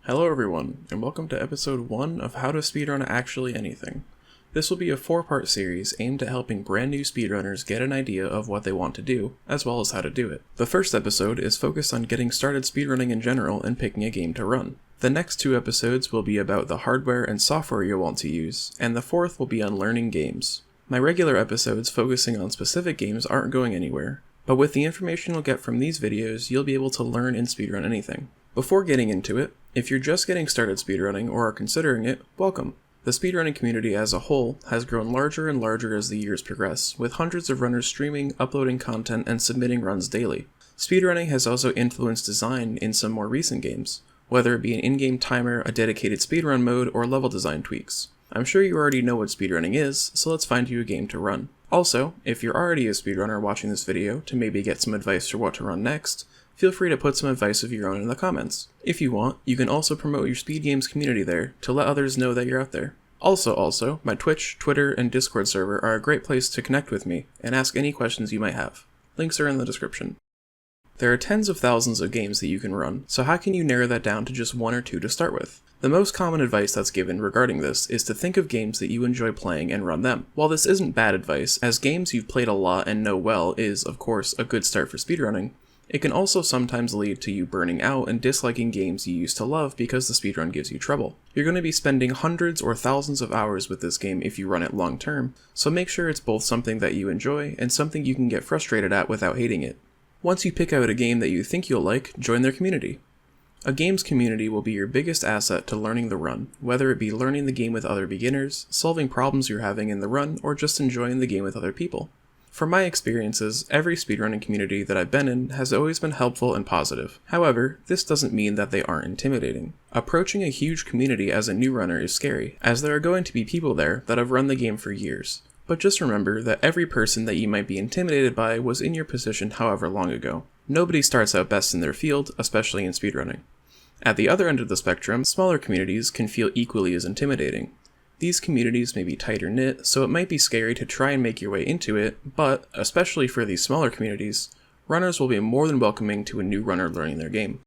Hello everyone, and welcome to episode 1 of How to Speedrun Actually Anything. This will be a 4-part series aimed at helping brand new speedrunners get an idea of what they want to do, as well as how to do it. The first episode is focused on getting started speedrunning in general and picking a game to run. The next 2 episodes will be about the hardware and software you'll want to use, and the 4th will be on learning games. My regular episodes focusing on specific games aren't going anywhere, but with the information you'll get from these videos, you'll be able to learn and speedrun anything. Before getting into it, if you're just getting started speedrunning or are considering it, welcome. The speedrunning community as a whole has grown larger and larger as the years progress, with hundreds of runners streaming, uploading content, and submitting runs daily. Speedrunning has also influenced design in some more recent games, whether it be an in-game timer, a dedicated speedrun mode, or level design tweaks. I'm sure you already know what speedrunning is, so let's find you a game to run. Also, if you're already a speedrunner watching this video to maybe get some advice for what to run next, feel free to put some advice of your own in the comments. If you want, you can also promote your Speed Games community there to let others know that you're out there. Also, my Twitch, Twitter, and Discord server are a great place to connect with me and ask any questions you might have. Links are in the description. There are tens of thousands of games that you can run, so how can you narrow that down to just 1 or 2 to start with? The most common advice that's given regarding this is to think of games that you enjoy playing and run them. While this isn't bad advice, as games you've played a lot and know well is, of course, a good start for speedrunning, it can also sometimes lead to you burning out and disliking games you used to love because the speedrun gives you trouble. You're going to be spending hundreds or thousands of hours with this game if you run it long term, so make sure it's both something that you enjoy and something you can get frustrated at without hating it. Once you pick out a game that you think you'll like, join their community. A games community will be your biggest asset to learning the run, whether it be learning the game with other beginners, solving problems you're having in the run, or just enjoying the game with other people. From my experiences, every speedrunning community that I've been in has always been helpful and positive. However, this doesn't mean that they aren't intimidating. Approaching a huge community as a new runner is scary, as there are going to be people there that have run the game for years. But just remember that every person that you might be intimidated by was in your position however long ago. Nobody starts out best in their field, especially in speedrunning. At the other end of the spectrum, smaller communities can feel equally as intimidating. These communities may be tighter knit, so it might be scary to try and make your way into it, but, especially for these smaller communities, runners will be more than welcoming to a new runner learning their game.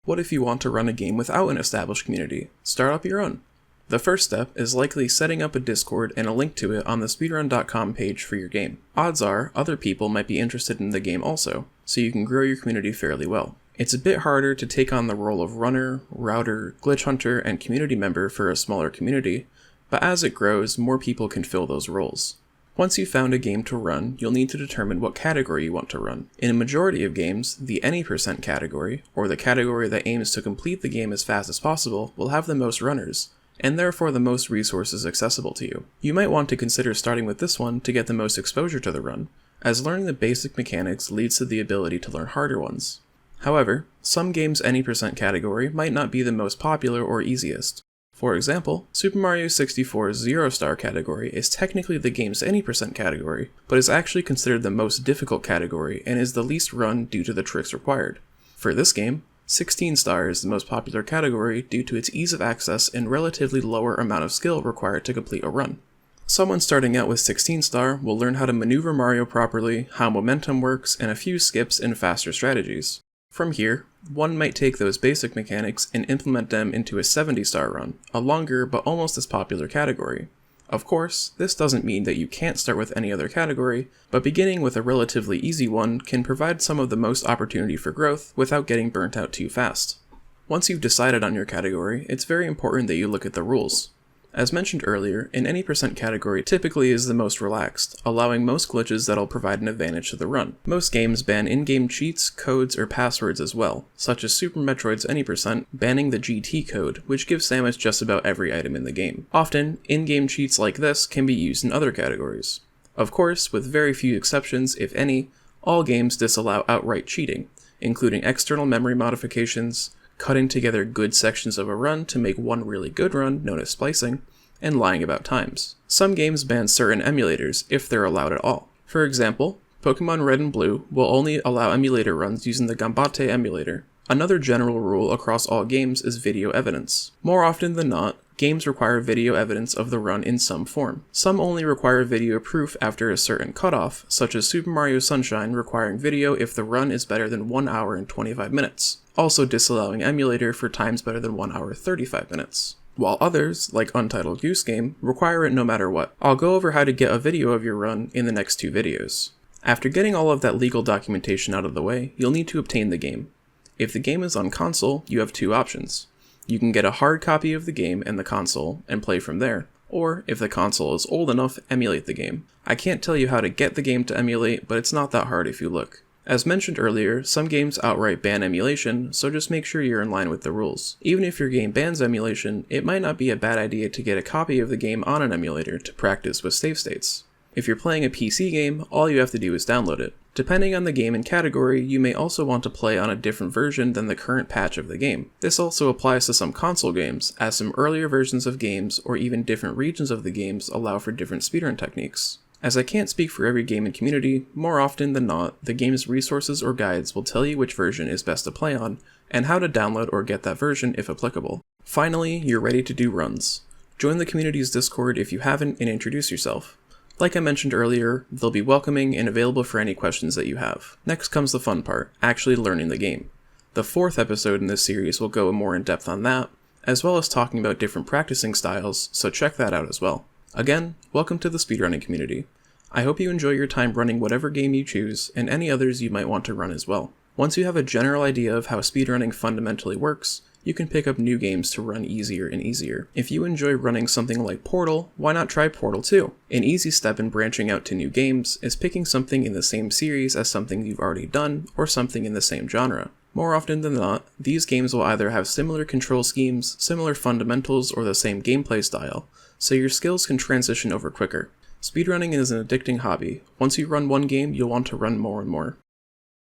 What if you want to run a game without an established community? Start up your own. The first step is likely setting up a Discord and a link to it on the speedrun.com page for your game. Odds are, other people might be interested in the game also, so you can grow your community fairly well. It's a bit harder to take on the role of runner, router, glitch hunter, and community member for a smaller community, but as it grows, more people can fill those roles. Once you've found a game to run, you'll need to determine what category you want to run. In a majority of games, the any% category, or the category that aims to complete the game as fast as possible, will have the most runners, and therefore the most resources accessible to you. You might want to consider starting with this one to get the most exposure to the run, as learning the basic mechanics leads to the ability to learn harder ones. However, some games' any% category might not be the most popular or easiest. For example, Super Mario 64's 0-star category is technically the game's any% category, but is actually considered the most difficult category and is the least run due to the tricks required. For this game, 16 star is the most popular category due to its ease of access and relatively lower amount of skill required to complete a run. Someone starting out with 16 star will learn how to maneuver Mario properly, how momentum works, and a few skips and faster strategies. From here, one might take those basic mechanics and implement them into a 70-star run, a longer but almost as popular category. Of course, this doesn't mean that you can't start with any other category, but beginning with a relatively easy one can provide some of the most opportunity for growth without getting burnt out too fast. Once you've decided on your category, it's very important that you look at the rules. As mentioned earlier, an any% category typically is the most relaxed, allowing most glitches that'll provide an advantage to the run. Most games ban in-game cheats, codes, or passwords as well, such as Super Metroid's any% banning the GT code, which gives Samus just about every item in the game. Often, in-game cheats like this can be used in other categories. Of course, with very few exceptions, if any, all games disallow outright cheating, including external memory modifications, cutting together good sections of a run to make one really good run, known as splicing, and lying about times. Some games ban certain emulators, if they're allowed at all. For example, Pokemon Red and Blue will only allow emulator runs using the Gambate emulator. Another general rule across all games is video evidence. More often than not, games require video evidence of the run in some form. Some only require video proof after a certain cutoff, such as Super Mario Sunshine requiring video if the run is better than 1 hour and 25 minutes, also disallowing emulator for times better than 1 hour 35 minutes. While others, like Untitled Goose Game, require it no matter what. I'll go over how to get a video of your run in the next 2 videos. After getting all of that legal documentation out of the way, you'll need to obtain the game. If the game is on console, you have 2 options. You can get a hard copy of the game and the console and play from there, or if the console is old enough, emulate the game. I can't tell you how to get the game to emulate, but it's not that hard if you look. As mentioned earlier, some games outright ban emulation, so just make sure you're in line with the rules. Even if your game bans emulation, it might not be a bad idea to get a copy of the game on an emulator to practice with save states. If you're playing a PC game, all you have to do is download it. Depending on the game and category, you may also want to play on a different version than the current patch of the game. This also applies to some console games, as some earlier versions of games or even different regions of the games allow for different speedrun techniques. As I can't speak for every game and community, more often than not, the game's resources or guides will tell you which version is best to play on, and how to download or get that version if applicable. Finally, you're ready to do runs. Join the community's Discord if you haven't and introduce yourself. Like I mentioned earlier, they'll be welcoming and available for any questions that you have. Next comes the fun part, actually learning the game. The 4th episode in this series will go more in depth on that, as well as talking about different practicing styles, so check that out as well. Again, welcome to the speedrunning community. I hope you enjoy your time running whatever game you choose, and any others you might want to run as well. Once you have a general idea of how speedrunning fundamentally works, you can pick up new games to run easier and easier. If you enjoy running something like Portal, why not try Portal 2? An easy step in branching out to new games is picking something in the same series as something you've already done, or something in the same genre. More often than not, these games will either have similar control schemes, similar fundamentals, or the same gameplay style, so your skills can transition over quicker. Speedrunning is an addicting hobby. Once you run one game, you'll want to run more and more.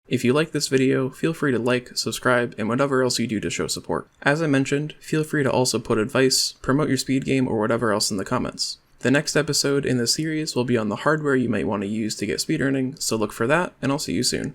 If you like this video, feel free to like, subscribe, and whatever else you do to show support. As I mentioned, feel free to also put advice, promote your speed game, or whatever else in the comments. The next episode in the series will be on the hardware you might want to use to get speedrunning, so look for that, and I'll see you soon.